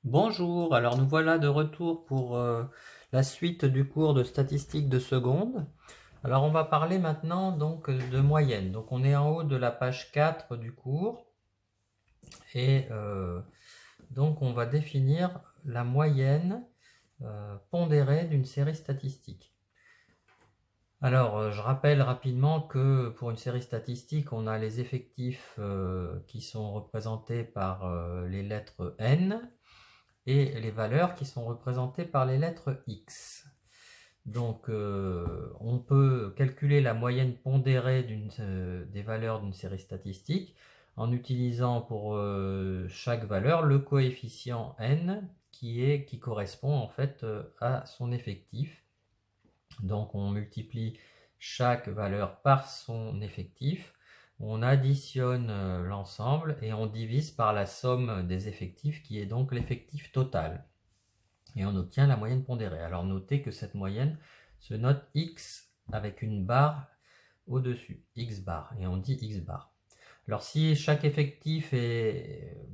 Bonjour, alors nous voilà de retour pour la suite du cours de statistique de seconde. Alors on va parler maintenant donc de moyenne. Donc on est en haut de la page 4 du cours et donc on va définir la moyenne pondérée d'une série statistique. Alors je rappelle rapidement que pour une série statistique on a les effectifs qui sont représentés par les lettres n et les valeurs qui sont représentées par les lettres X. Donc on peut calculer la moyenne pondérée des valeurs d'une série statistique en utilisant pour chaque valeur le coefficient n qui correspond en fait à son effectif. Donc on multiplie chaque valeur par son effectif, on additionne l'ensemble et on divise par la somme des effectifs qui est donc l'effectif total. Et on obtient la moyenne pondérée. Alors notez que cette moyenne se note X avec une barre au-dessus, X bar, et on dit X bar. Alors si chaque effectif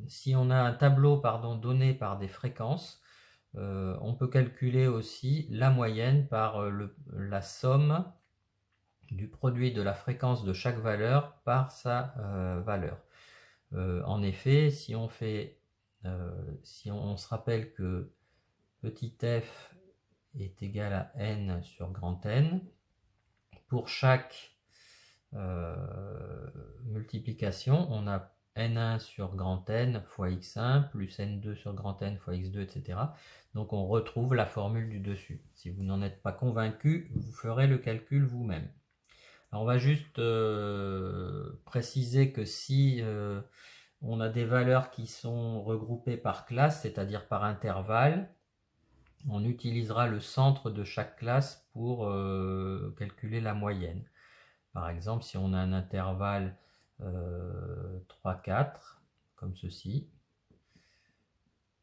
si on a un tableau donné par des fréquences, on peut calculer aussi la moyenne par la somme du produit de la fréquence de chaque valeur par sa valeur. En effet, si on se rappelle que petit f est égal à n sur grand N, pour chaque multiplication, on a n1 sur grand N fois x1 plus n2 sur grand N fois x2, etc. Donc on retrouve la formule du dessus. Si vous n'en êtes pas convaincu, vous ferez le calcul vous-même. On va juste préciser que si on a des valeurs qui sont regroupées par classe, c'est-à-dire par intervalle, on utilisera le centre de chaque classe pour calculer la moyenne. Par exemple, si on a un intervalle 3, 4, comme ceci,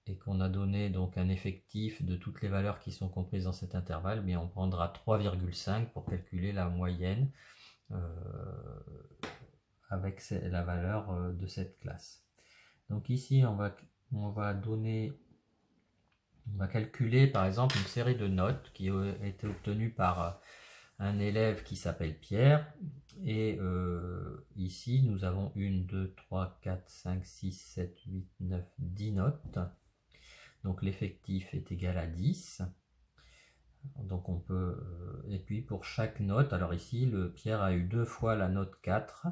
et qu'on a donné donc un effectif de toutes les valeurs qui sont comprises dans cet intervalle, bien on prendra 3,5 pour calculer la moyenne avec la valeur de cette classe. Donc ici, on va calculer par exemple une série de notes qui a été obtenue par un élève qui s'appelle Pierre. Et ici, nous avons 1, 2, 3, 4, 5, 6, 7, 8, 9, 10 notes. Donc l'effectif est égal à 10. Donc on peut, et puis pour chaque note, alors ici, Pierre a eu 2 fois la note 4.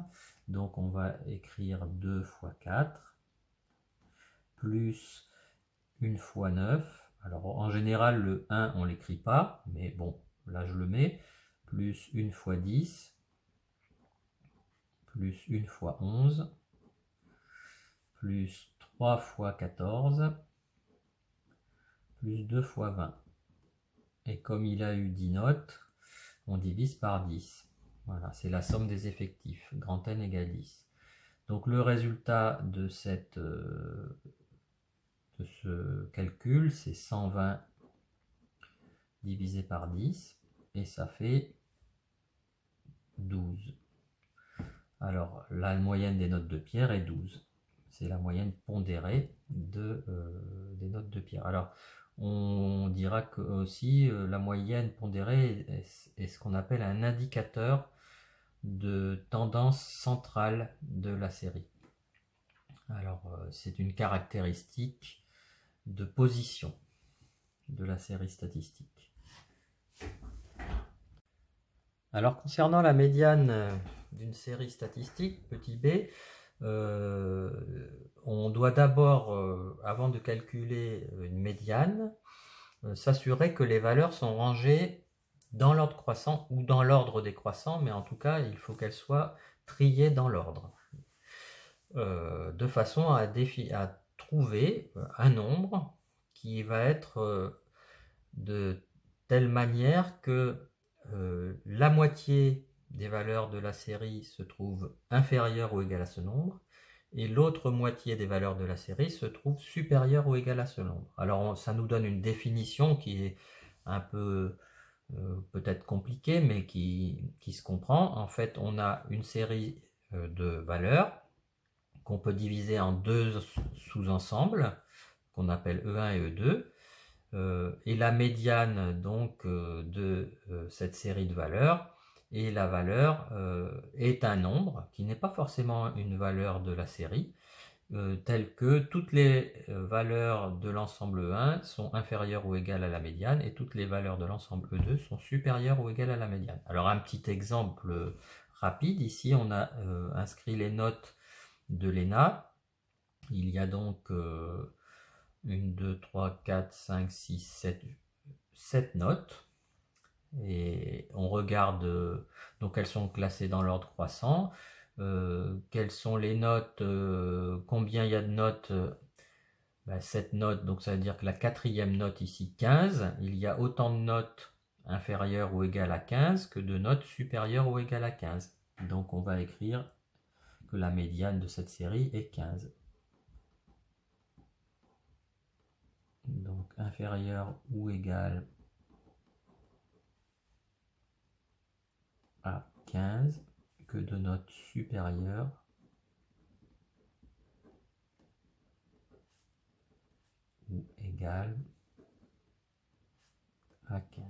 Donc on va écrire 2 fois 4, plus 1 fois 9. Alors en général, le 1, on ne l'écrit pas, mais bon, là je le mets. Plus 1 fois 10, plus 1 fois 11, plus 3 fois 14, plus 2 fois 20. Et comme il a eu 10 notes, on divise par 10. Voilà, c'est la somme des effectifs. Grand N égale 10. Donc le résultat de ce calcul, c'est 120 divisé par 10, et ça fait 12. Alors la moyenne des notes de Pierre est 12. C'est la moyenne pondérée des notes de Pierre. Alors on dira que aussi la moyenne pondérée est ce qu'on appelle un indicateur de tendance centrale de la série. Alors c'est une caractéristique de position de la série statistique. Alors concernant la médiane d'une série statistique, petit b, on doit d'abord, avant de calculer une médiane, s'assurer que les valeurs sont rangées dans l'ordre croissant ou dans l'ordre décroissant, mais en tout cas, il faut qu'elles soient triées dans l'ordre, de façon à trouver un nombre qui va être de telle manière que la moitié des valeurs de la série se trouve inférieure ou égale à ce nombre, et l'autre moitié des valeurs de la série se trouve supérieure ou égale à ce nombre. Alors ça nous donne une définition qui est un peu peut-être compliquée, mais qui se comprend. En fait, on a une série de valeurs qu'on peut diviser en deux sous-ensembles, qu'on appelle E1 et E2, et la médiane donc de cette série de valeurs, et la valeur est un nombre qui n'est pas forcément une valeur de la série, telle que toutes les valeurs de l'ensemble E1 sont inférieures ou égales à la médiane et toutes les valeurs de l'ensemble E2 sont supérieures ou égales à la médiane. Alors un petit exemple rapide, ici on a inscrit les notes de l'ENA. Il y a donc 1, 2, 3, 4, 5, 6, 7 notes. Et on regarde, donc elles sont classées dans l'ordre croissant. Quelles sont les notes, combien il y a de notes, 7 notes, donc ça veut dire que la quatrième note ici 15, il y a autant de notes inférieures ou égales à 15 que de notes supérieures ou égales à 15. Donc on va écrire que la médiane de cette série est 15. Donc inférieur ou égal à 15 que de notes supérieures ou égales à 15.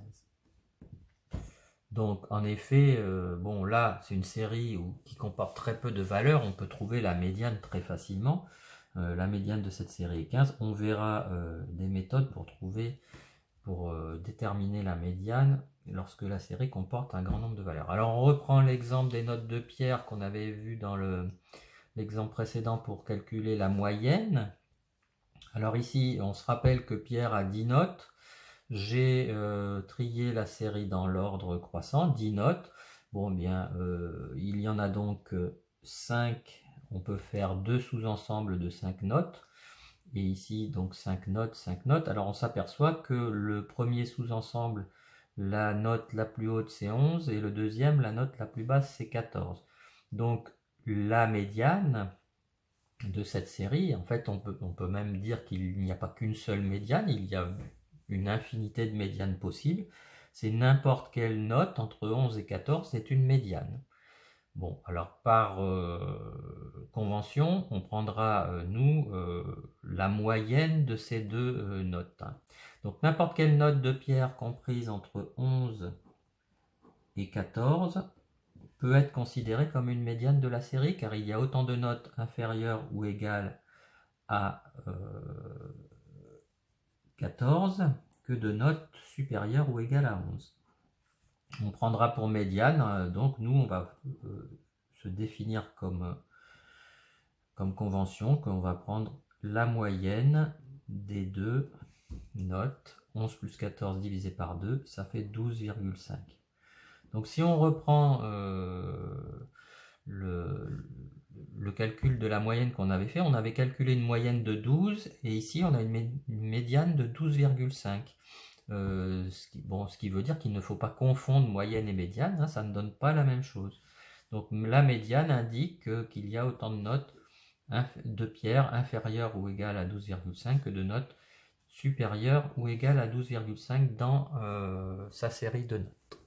Donc en effet, bon là c'est une série qui comporte très peu de valeurs, on peut trouver la médiane très facilement. La médiane de cette série est 15. On verra des méthodes pour déterminer la médiane lorsque la série comporte un grand nombre de valeurs. Alors on reprend l'exemple des notes de Pierre qu'on avait vu dans l'exemple précédent pour calculer la moyenne. Alors ici on se rappelle que Pierre a 10 notes. J'ai trié la série dans l'ordre croissant, 10 notes. Bon bien, il y en a donc 5, on peut faire 2 sous-ensembles de 5 notes. Et ici donc 5 notes, 5 notes. Alors on s'aperçoit que le premier sous-ensemble, la note la plus haute c'est 11 et le deuxième, la note la plus basse c'est 14. Donc la médiane de cette série, en fait on peut même dire qu'il n'y a pas qu'une seule médiane, il y a une infinité de médianes possibles. C'est n'importe quelle note entre 11 et 14, c'est une médiane. Bon, alors par convention, on prendra, la moyenne de ces deux notes. Donc n'importe quelle note de Pierre comprise entre 11 et 14 peut être considérée comme une médiane de la série, car il y a autant de notes inférieures ou égales à 14 que de notes supérieures ou égales à 11. On prendra pour médiane, donc nous on va se définir comme convention qu'on va prendre la moyenne des deux notes. 11 plus 14 divisé par 2, ça fait 12,5. Donc si on reprend le calcul de la moyenne qu'on avait fait, on avait calculé une moyenne de 12 et ici on a une médiane de 12,5. Ce qui veut dire qu'il ne faut pas confondre moyenne et médiane, ça ne donne pas la même chose. Donc la médiane indique qu'il y a autant de notes de Pierre inférieures ou égales à 12,5 que de notes supérieures ou égales à 12,5 dans sa série de notes.